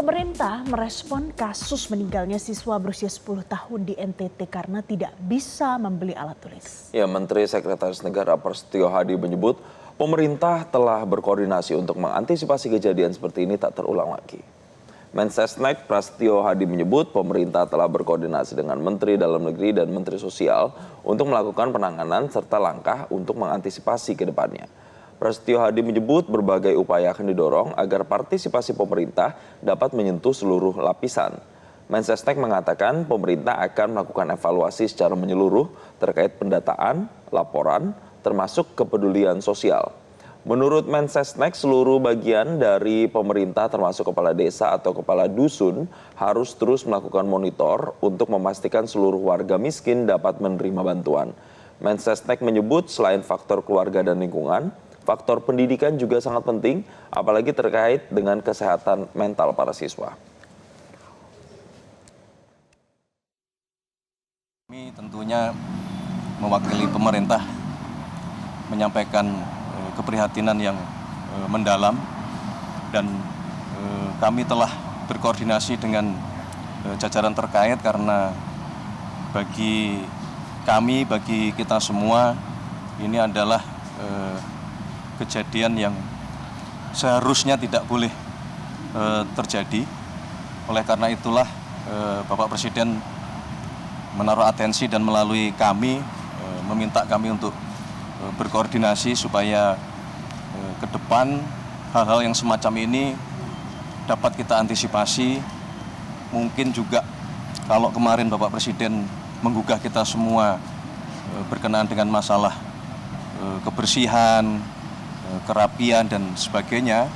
Pemerintah merespon kasus meninggalnya siswa berusia 10 tahun di NTT karena tidak bisa membeli alat tulis. Ya, Menteri Sekretaris Negara Prasetyo Hadi menyebut pemerintah telah berkoordinasi untuk mengantisipasi kejadian seperti ini tak terulang lagi. Mensesnek Prasetyo Hadi menyebut pemerintah telah berkoordinasi dengan Menteri Dalam Negeri dan Menteri Sosial untuk melakukan penanganan serta langkah untuk mengantisipasi ke depannya. Prasetyo Hadi menyebut berbagai upaya akan didorong agar partisipasi pemerintah dapat menyentuh seluruh lapisan. Mensesnek mengatakan pemerintah akan melakukan evaluasi secara menyeluruh terkait pendataan, laporan, termasuk kepedulian sosial. Menurut Mensesnek, seluruh bagian dari pemerintah termasuk kepala desa atau kepala dusun harus terus melakukan monitor untuk memastikan seluruh warga miskin dapat menerima bantuan. Mensesnek menyebut selain faktor keluarga dan lingkungan, faktor pendidikan juga sangat penting, apalagi terkait dengan kesehatan mental para siswa. Kami tentunya mewakili pemerintah menyampaikan keprihatinan yang mendalam dan kami telah berkoordinasi dengan jajaran terkait karena bagi kami, bagi kita semua ini adalah kejadian yang seharusnya tidak boleh terjadi. Oleh karena itulah Bapak Presiden menaruh atensi dan melalui kami meminta kami untuk berkoordinasi supaya ke depan hal-hal yang semacam ini dapat kita antisipasi. Mungkin juga kalau kemarin Bapak Presiden menggugah kita semua berkenaan dengan masalah kebersihan, kerapian dan sebagainya,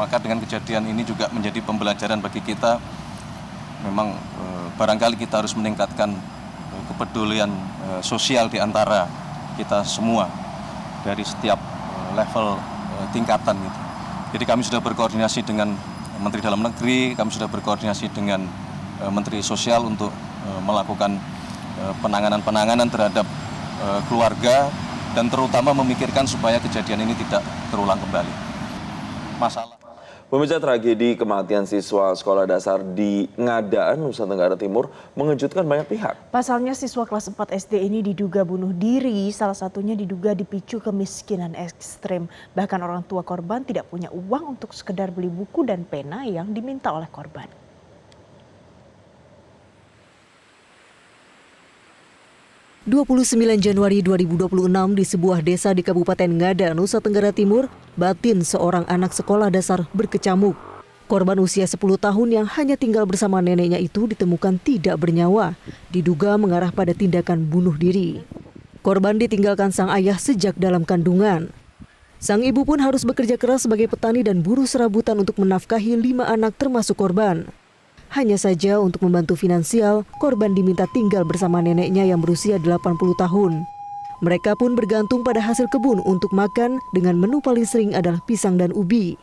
maka dengan kejadian ini juga menjadi pembelajaran bagi kita. Memang barangkali kita harus meningkatkan kepedulian sosial di antara kita semua dari setiap level tingkatan gitu. Jadi kami sudah berkoordinasi dengan Menteri Dalam Negeri, kami sudah berkoordinasi dengan Menteri Sosial untuk melakukan penanganan terhadap keluarga dan terutama memikirkan supaya kejadian ini tidak terulang kembali. Pemirsa, tragedi kematian siswa sekolah dasar di Ngadaan, Nusa Tenggara Timur mengejutkan banyak pihak. Pasalnya siswa kelas 4 SD ini diduga bunuh diri, salah satunya diduga dipicu kemiskinan ekstrim. Bahkan orang tua korban tidak punya uang untuk sekedar beli buku dan pena yang diminta oleh korban. Januari 2026 di sebuah desa di Kabupaten Ngada, Nusa Tenggara Timur, batin seorang anak sekolah dasar berkecamuk. Korban usia 10 tahun yang hanya tinggal bersama neneknya itu ditemukan tidak bernyawa, diduga mengarah pada tindakan bunuh diri. Korban ditinggalkan sang ayah sejak dalam kandungan. Sang ibu pun harus bekerja keras sebagai petani dan buruh serabutan untuk menafkahi 5 anak termasuk korban. Hanya saja untuk membantu finansial, korban diminta tinggal bersama neneknya yang berusia 80 tahun. Mereka pun bergantung pada hasil kebun untuk makan dengan menu paling sering adalah pisang dan ubi.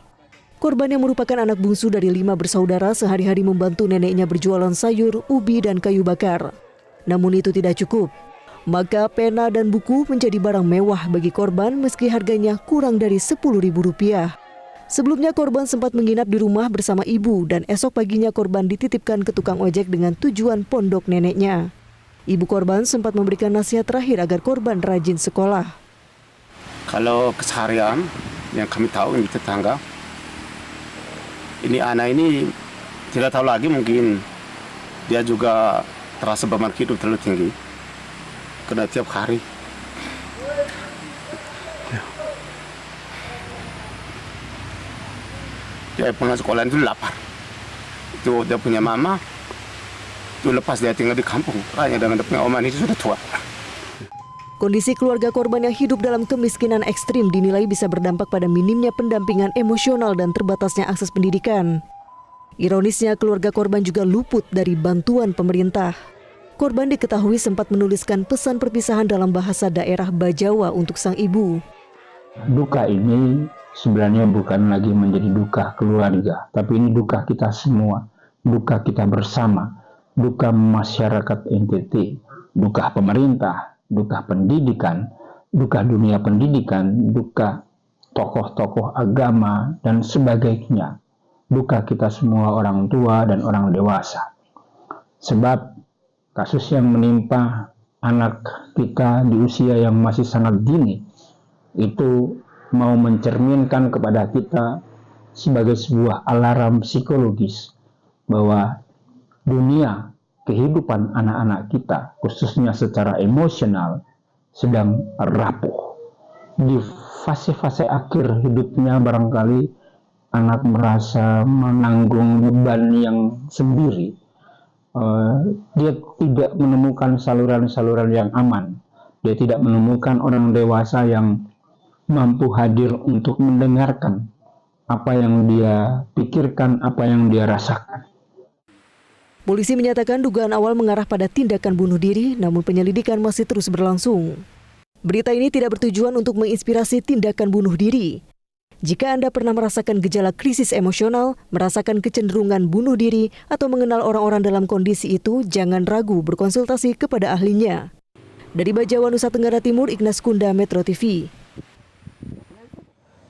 Korban yang merupakan anak bungsu dari 5 bersaudara sehari-hari membantu neneknya berjualan sayur, ubi, dan kayu bakar. Namun itu tidak cukup. Maka pena dan buku menjadi barang mewah bagi korban meski harganya kurang dari Rp10.000. Sebelumnya korban sempat menginap di rumah bersama ibu dan esok paginya korban dititipkan ke tukang ojek dengan tujuan pondok neneknya. Ibu korban sempat memberikan nasihat terakhir agar korban rajin sekolah. Kalau keseharian yang kami tahu di tetangga, ini anak ini tidak tahu lagi, mungkin dia juga terasa beban hidup terlalu tinggi. Karena tiap hari dia pulang sekolah itu lapar. Itu dia punya mama, itu lepas dia tinggal di kampung. Hanya dengan dia punya oma itu sudah tua. Kondisi keluarga korban yang hidup dalam kemiskinan ekstrim dinilai bisa berdampak pada minimnya pendampingan emosional dan terbatasnya akses pendidikan. Ironisnya keluarga korban juga luput dari bantuan pemerintah. Korban diketahui sempat menuliskan pesan perpisahan dalam bahasa daerah Bajawa untuk sang ibu. Duka ini sebenarnya bukan lagi menjadi duka keluarga, tapi ini duka kita semua, duka kita bersama, duka masyarakat NTT, duka pemerintah, duka pendidikan, duka dunia pendidikan, duka tokoh-tokoh agama, dan sebagainya. duka kita semua orang tua dan orang dewasa. Sebab kasus yang menimpa anak kita di usia yang masih sangat dini itu mau mencerminkan kepada kita sebagai sebuah alarm psikologis bahwa dunia kehidupan anak-anak kita, khususnya secara emosional, sedang rapuh. Di fase-fase akhir hidupnya barangkali anak merasa menanggung beban yang sendiri. Dia tidak menemukan saluran-saluran yang aman. Dia tidak menemukan orang dewasa yang mampu hadir untuk mendengarkan apa yang dia pikirkan, apa yang dia rasakan. Polisi menyatakan dugaan awal mengarah pada tindakan bunuh diri, namun penyelidikan masih terus berlangsung. Berita ini tidak bertujuan untuk menginspirasi tindakan bunuh diri. Jika Anda pernah merasakan gejala krisis emosional, merasakan kecenderungan bunuh diri, atau mengenal orang-orang dalam kondisi itu, jangan ragu berkonsultasi kepada ahlinya. Dari Bajawa, Nusa Tenggara Timur, Ignas Kunda, Metro TV.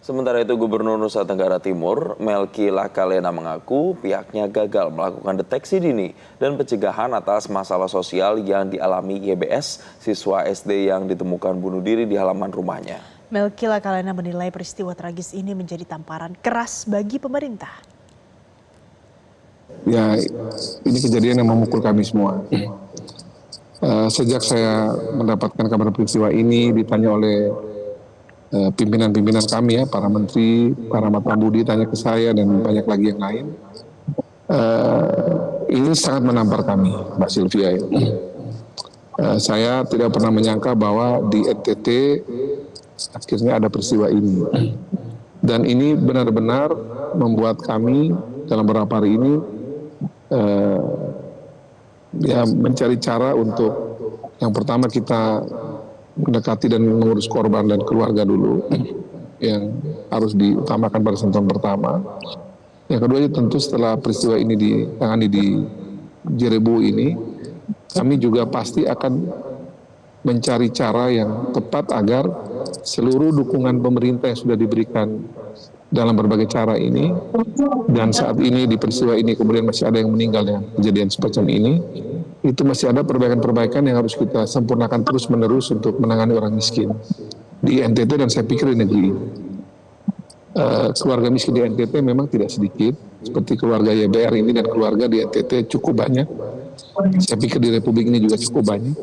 Sementara itu, Gubernur Nusa Tenggara Timur, Melki Lakalena mengaku pihaknya gagal melakukan deteksi dini dan pencegahan atas masalah sosial yang dialami YBS, siswa SD yang ditemukan bunuh diri di halaman rumahnya. Melki Lakalena menilai peristiwa tragis ini menjadi tamparan keras bagi pemerintah. Ya, ini kejadian yang memukul kami semua. Sejak saya mendapatkan kabar peristiwa ini, ditanya oleh pimpinan-pimpinan kami ya, para menteri, para Mata Budi tanya ke saya dan banyak lagi yang lain. Ini sangat menampar kami, Mbak Sylvia. Saya tidak pernah menyangka bahwa di NTT akhirnya ada peristiwa ini. Dan ini benar-benar membuat kami dalam beberapa hari ini ya mencari cara untuk yang pertama kita mendekati dan mengurus korban dan keluarga dulu yang harus diutamakan pada sentuhan pertama. Yang kedua tentu setelah peristiwa ini ditangani di Jerebu ini, kami juga pasti akan mencari cara yang tepat agar seluruh dukungan pemerintah yang sudah diberikan dalam berbagai cara ini, dan saat ini di peristiwa ini kemudian masih ada yang meninggal dengan kejadian semacam ini, itu masih ada perbaikan-perbaikan yang harus kita sempurnakan terus-menerus untuk menangani orang miskin di NTT dan saya pikir di negeri ini. Keluarga miskin di NTT memang tidak sedikit, seperti keluarga YBR ini dan keluarga di NTT cukup banyak. Saya pikir di Republik ini juga cukup banyak.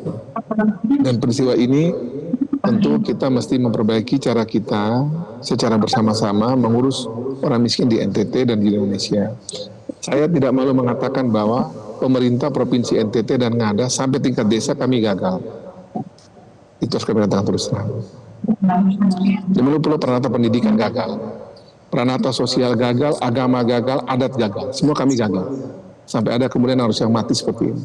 Dan peristiwa ini tentu kita mesti memperbaiki cara kita secara bersama-sama mengurus orang miskin di NTT dan di Indonesia. Saya tidak malu mengatakan bahwa pemerintah Provinsi NTT dan Ngada sampai tingkat desa kami gagal. Itu harus kami katakan terus terang. Dulu peranata pendidikan gagal, peranata sosial gagal, agama gagal, adat gagal, semua kami gagal. Sampai ada kemudian harus yang mati seperti ini.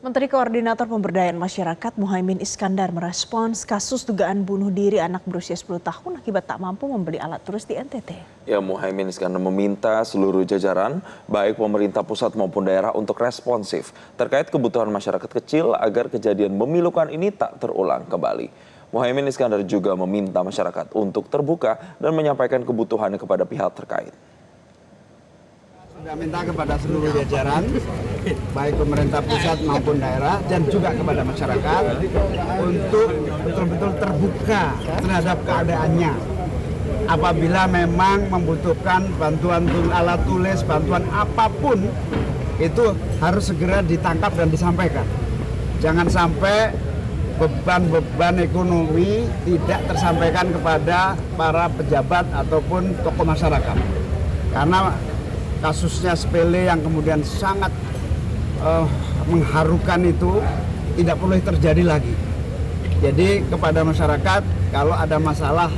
Menteri Koordinator Pemberdayaan Masyarakat Muhaimin Iskandar merespons kasus dugaan bunuh diri anak berusia 10 tahun akibat tak mampu membeli alat tulis di NTT. Ya, Muhaimin Iskandar meminta seluruh jajaran, baik pemerintah pusat maupun daerah untuk responsif terkait kebutuhan masyarakat kecil agar kejadian memilukan ini tak terulang kembali. Muhaimin Iskandar juga meminta masyarakat untuk terbuka dan menyampaikan kebutuhannya kepada pihak terkait. Sudah minta kepada seluruh jajaran, baik pemerintah pusat maupun daerah, dan juga kepada masyarakat untuk betul-betul terbuka terhadap keadaannya. Apabila memang membutuhkan bantuan alat tulis, bantuan apapun, itu harus segera ditangkap dan disampaikan. Jangan sampai beban-beban ekonomi tidak tersampaikan kepada para pejabat ataupun tokoh masyarakat. Karena kasusnya sepele yang kemudian sangat mengharukan itu tidak perlu terjadi lagi. Jadi kepada masyarakat kalau ada masalah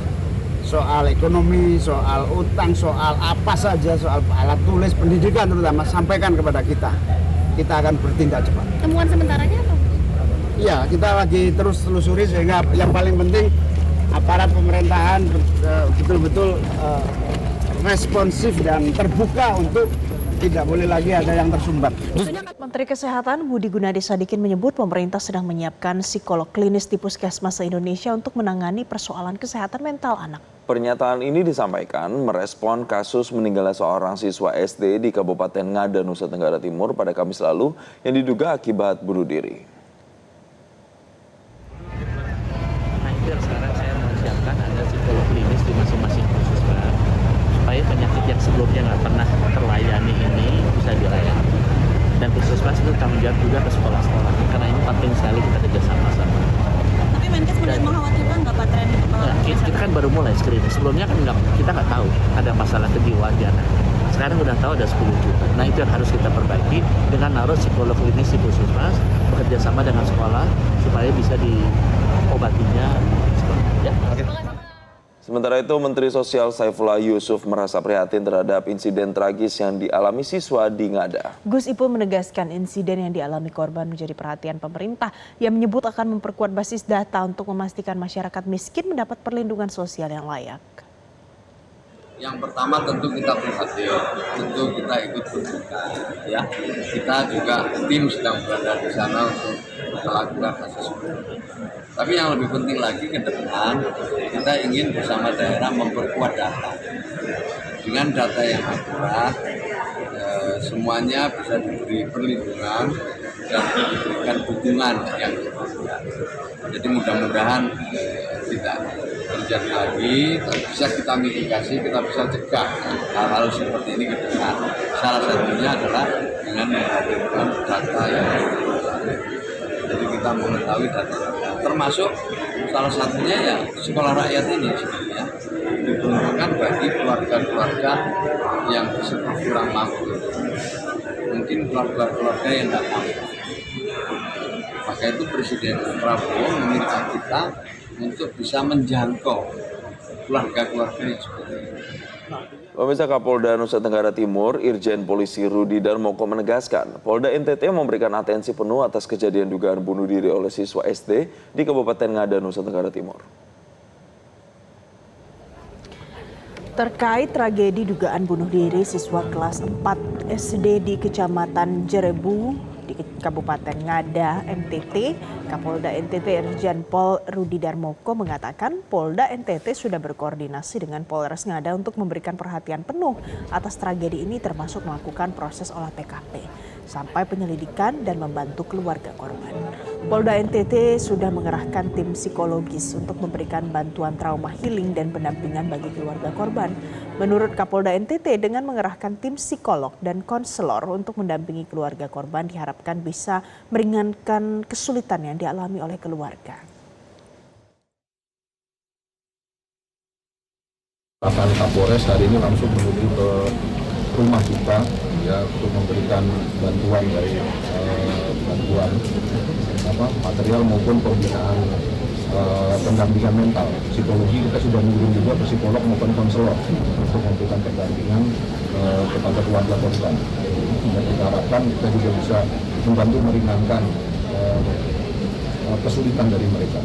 soal ekonomi, soal utang, soal apa saja, soal alat tulis, pendidikan terutama, sampaikan kepada kita. Kita akan bertindak cepat. Temuan sementaranya apa? Iya, kita lagi terus telusuri sehingga yang paling penting aparat pemerintahan betul-betul responsif dan terbuka untuk tidak boleh lagi ada yang tersumbat. Menteri Kesehatan Budi Gunadi Sadikin menyebut pemerintah sedang menyiapkan psikolog klinis di Puskesmas se-Indonesia untuk menangani persoalan kesehatan mental anak. Pernyataan ini disampaikan merespon kasus meninggalnya seorang siswa SD di Kabupaten Ngada, Nusa Tenggara Timur pada Kamis lalu yang diduga akibat bunuh diri. Nah itu yang sekarang saya mau siapkan ada psikolog klinis di masing-masing puskesmas supaya penyakit yang sebelumnya nggak pernah terlayani ini bisa dilayani. Dan puskesmas itu tanggung jawab juga ke sekolah-sekolah karena ini penting sekali kita kerjasama sama. Tapi Menkes melihat mengkhawatirkan nggak Pak tren itu? Kita kan baru mulai screening. Sebelumnya kan kita nggak tahu ada masalah kejiwaan di anak. Sekarang udah tahu ada 10 juta. Nah itu yang harus kita perbaiki dengan naruh psikolog klinis di puskesmas bekerja sama dengan sekolah supaya bisa diobatinya. Ya. Sementara itu, Menteri Sosial Saifullah Yusuf merasa prihatin terhadap insiden tragis yang dialami siswa di Ngada. Gus Ipul menegaskan insiden yang dialami korban menjadi perhatian pemerintah yang menyebut akan memperkuat basis data untuk memastikan masyarakat miskin mendapat perlindungan sosial yang layak. Yang pertama tentu kita prihatin, tentu kita ikut berduka, ya. Kita juga tim sedang berada di sana untuk melakukan assessment. Tapi yang lebih penting lagi ke depan, kita ingin bersama daerah memperkuat data. Dengan data yang akurat, semuanya bisa diberi perlindungan dan diberikan dukungan yang akurat. Jadi mudah-mudahan tidak terjadi lagi, bisa kita mitigasi, kita bisa cegah hal-hal seperti ini ke depan. Salah satunya adalah dengan menghadirkan data yang akurat. Jadi kita mengetahui data-data, termasuk salah satunya ya sekolah rakyat ini sebenarnya diperuntukkan bagi keluarga-keluarga yang disebut kurang mampu. Mungkin keluarga-keluarga yang tidak mampu. Maka itu Presiden Prabowo meminta kita untuk bisa menjangkau keluarga-keluarga yang seperti ini. Pemirsa, Kapolda Nusa Tenggara Timur, Irjen Polisi Rudi Darmoko menegaskan, Polda NTT memberikan atensi penuh atas kejadian dugaan bunuh diri oleh siswa SD di Kabupaten Ngada, Nusa Tenggara Timur. Terkait tragedi dugaan bunuh diri siswa kelas 4 SD di Kecamatan Jerebu di Kabupaten Ngada, NTT, Kapolda NTT Irjen Pol Rudi Darmoko mengatakan Polda NTT sudah berkoordinasi dengan Polres Ngada untuk memberikan perhatian penuh atas tragedi ini termasuk melakukan proses olah TKP sampai penyelidikan dan membantu keluarga korban. Polda NTT sudah mengerahkan tim psikologis untuk memberikan bantuan trauma healing dan pendampingan bagi keluarga korban. Menurut Kapolda NTT, dengan mengerahkan tim psikolog dan konselor untuk mendampingi keluarga korban diharapkan bisa meringankan kesulitan yang dialami oleh keluarga. Bahkan Kapolres hari ini langsung menuju ke rumah kita ya untuk memberikan bantuan dari material maupun pembinaan pendampingan mental. Psikologi kita sudah mengirim juga ke psikolog maupun konselor untuk memberikan pendampingan kepada keluarga korban. Dan kita harapkan kita juga bisa membantu meringankan kesulitan dari mereka.